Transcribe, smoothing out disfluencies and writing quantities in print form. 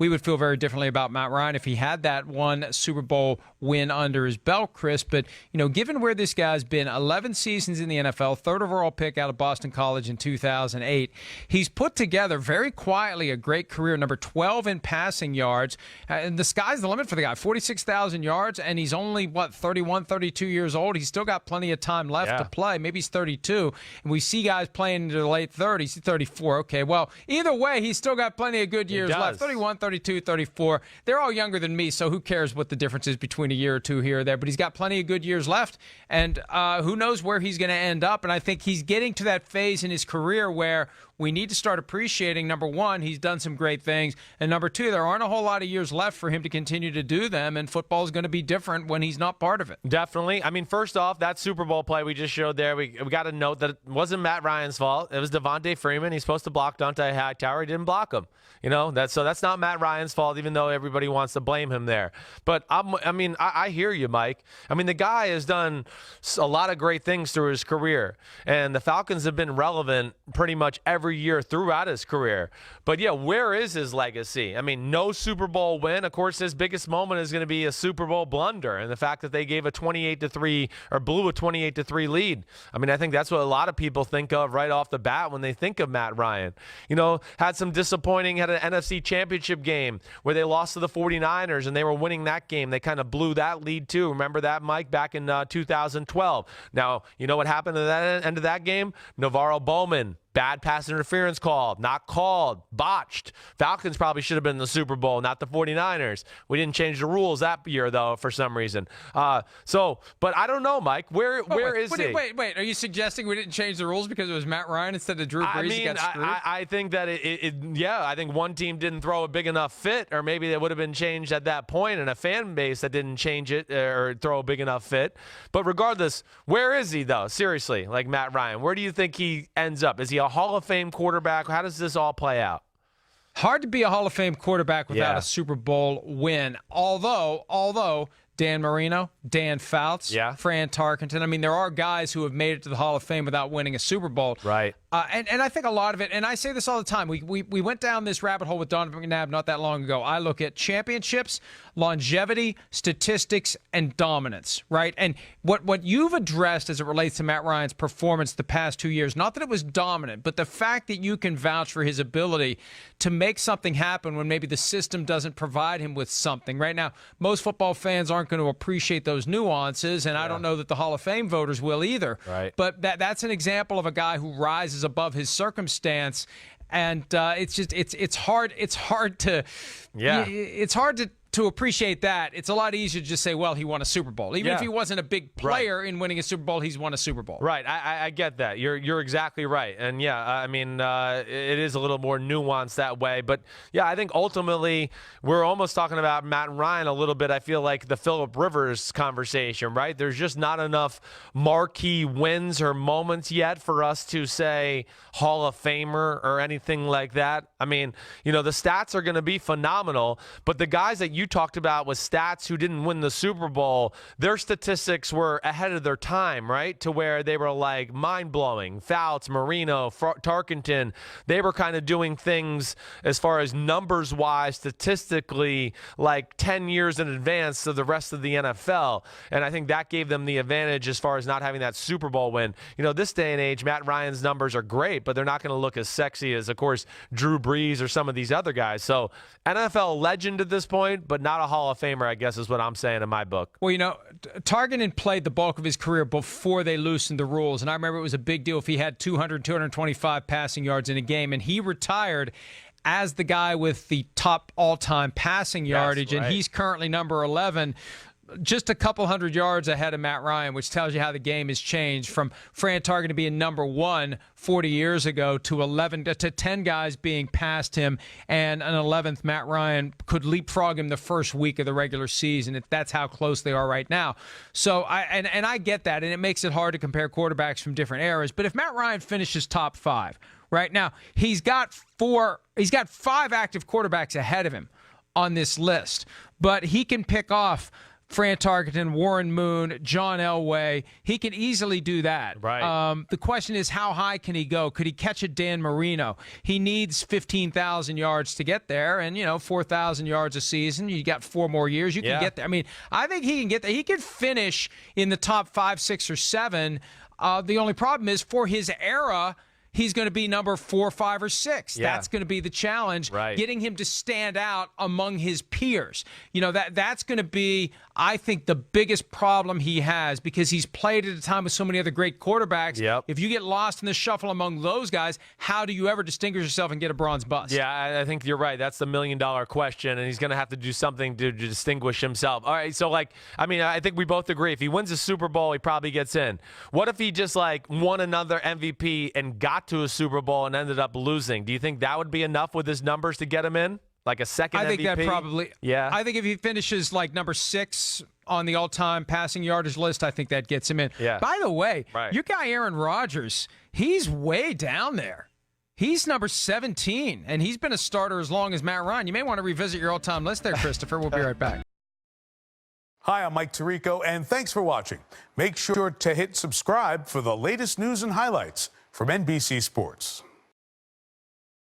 we would feel very differently about Matt Ryan if he had that one Super Bowl win under his belt, Chris. But, given where this guy's been, 11 seasons in the NFL, third overall pick out of Boston College in 2008, he's put together very quietly a great career, number 12 in passing yards. And the sky's the limit for the guy, 46,000 yards, and he's only, 31, 32 years old. He's still got plenty of time left to play. Maybe he's 32. And we see guys playing into the late 30s. He's 34. Okay, well, either way, he's still got plenty of good years left. 31, 32, 34. They're all younger than me, so who cares what the difference is between a year or two here or there. But he's got plenty of good years left, and who knows where he's going to end up. And I think he's getting to that phase in his career where we need to start appreciating, number one, he's done some great things, and number two, there aren't a whole lot of years left for him to continue to do them, and football is going to be different when he's not part of it. Definitely. I mean, first off, that Super Bowl play we just showed there, we got to note that it wasn't Matt Ryan's fault. It was Devontae Freeman. He's supposed to block Dante Hightower. He didn't block him. That's not Matt Ryan's fault, even though everybody wants to blame him there. But, I hear you, Mike. I mean, the guy has done a lot of great things through his career, and the Falcons have been relevant pretty much every year throughout his career. But, where is his legacy? I mean, no Super Bowl win. Of course, his biggest moment is going to be a Super Bowl blunder, and the fact that they gave a 28-3 or blew a 28-3 lead. I mean, I think that's what a lot of people think of right off the bat when they think of Matt Ryan. Had some disappointing, had an NFC Championship game where they lost to the 49ers and they were winning that game. They kind of blew that lead too. Remember that, Mike, back in 2012. Now, you know what happened at the end of that game? Navarro Bowman. Bad pass interference call, not called, botched. Falcons probably should have been in the Super Bowl, not the 49ers. We didn't change the rules that year, though, for some reason. But I don't know, Mike. Where is he? Wait. Are you suggesting we didn't change the rules because it was Matt Ryan instead of Drew Brees? I think that I think one team didn't throw a big enough fit, or maybe it would have been changed at that point, and a fan base that didn't change it or throw a big enough fit. But regardless, where is he, though? Seriously, like Matt Ryan, where do you think he ends up? Is he a Hall of Fame quarterback? How does this all play out? Hard to be a Hall of Fame quarterback without a Super Bowl win. Although Dan Marino, Dan Fouts, Fran Tarkenton. I mean, there are guys who have made it to the Hall of Fame without winning a Super Bowl. Right. And I think a lot of it, and I say this all the time, we went down this rabbit hole with Donovan McNabb not that long ago. I look at championships, longevity, statistics, and dominance, right? And what you've addressed as it relates to Matt Ryan's performance the past 2 years, not that it was dominant, but the fact that you can vouch for his ability to make something happen when maybe the system doesn't provide him with something. Right now, most football fans aren't going to appreciate those nuances, and I don't know that the Hall of Fame voters will either. Right. But that's an example of a guy who rises above his circumstance, and it's hard to appreciate that. It's a lot easier to just say, well, he won a Super Bowl. Even if he wasn't a big player in winning a Super Bowl, he's won a Super Bowl. Right. I get that. You're exactly right. And, it is a little more nuanced that way. But, I think ultimately we're almost talking about Matt Ryan a little bit. I feel like the Phillip Rivers conversation, right? There's just not enough marquee wins or moments yet for us to say Hall of Famer or anything like that. I mean, the stats are going to be phenomenal, but the guys that you talked about with stats who didn't win the Super Bowl, their statistics were ahead of their time, right? To where they were like mind-blowing. Fouts, Marino, Tarkenton, they were kind of doing things as far as numbers-wise, statistically, like 10 years in advance of the rest of the NFL. And I think that gave them the advantage as far as not having that Super Bowl win. This day and age, Matt Ryan's numbers are great, but they're not going to look as sexy as, of course, Drew Brees or some of these other guys. So NFL legend at this point, but not a Hall of Famer, I guess is what I'm saying in my book. Well, Tarkenton played the bulk of his career before they loosened the rules, and I remember it was a big deal if he had 200, 225 passing yards in a game, and he retired as the guy with the top all-time passing yardage, and he's currently number 11. Just a couple hundred yards ahead of Matt Ryan, which tells you how the game has changed from Fran Tarkenton being number 1 40 years ago to 10 guys being past him, and an 11th Matt Ryan could leapfrog him the first week of the regular season. That's how close they are right now. So I get that, and it makes it hard to compare quarterbacks from different eras. But if Matt Ryan finishes top 5 right now, he's got 5 active quarterbacks ahead of him on this list, but he can pick off Fran Tarkenton, Warren Moon, John Elway. He can easily do that. Right. The question is, how high can he go? Could he catch a Dan Marino? He needs 15,000 yards to get there, and 4,000 yards a season. You got 4 more years. You can get there. I mean, I think he can get there. He could finish in the top 5, 6, or 7. The only problem is, for his era, he's going to be number 4, 5, or 6. Yeah. That's going to be the challenge, right. Getting him to stand out among his peers. That's going to be, I think, the biggest problem he has, because he's played at a time with so many other great quarterbacks. Yep. If you get lost in the shuffle among those guys, how do you ever distinguish yourself and get a bronze bust? Yeah, I think you're right. That's the $1,000,000 question, and he's going to have to do something to distinguish himself. All right, so I think we both agree. If he wins the Super Bowl, he probably gets in. What if he just won another MVP and got to a Super Bowl and ended up losing? Do you think that would be enough with his numbers to get him in? Like a second MVP? I think that probably. Yeah. I think if he finishes number 6 on the all-time passing yardage list, I think that gets him in. Yeah. By the way, right. Your guy Aaron Rodgers, he's way down there. He's number 17, and he's been a starter as long as Matt Ryan. You may want to revisit your all-time list there, Christopher. We'll be right back. Hi, I'm Mike Tirico, and thanks for watching. Make sure to hit subscribe for the latest news and highlights from NBC Sports.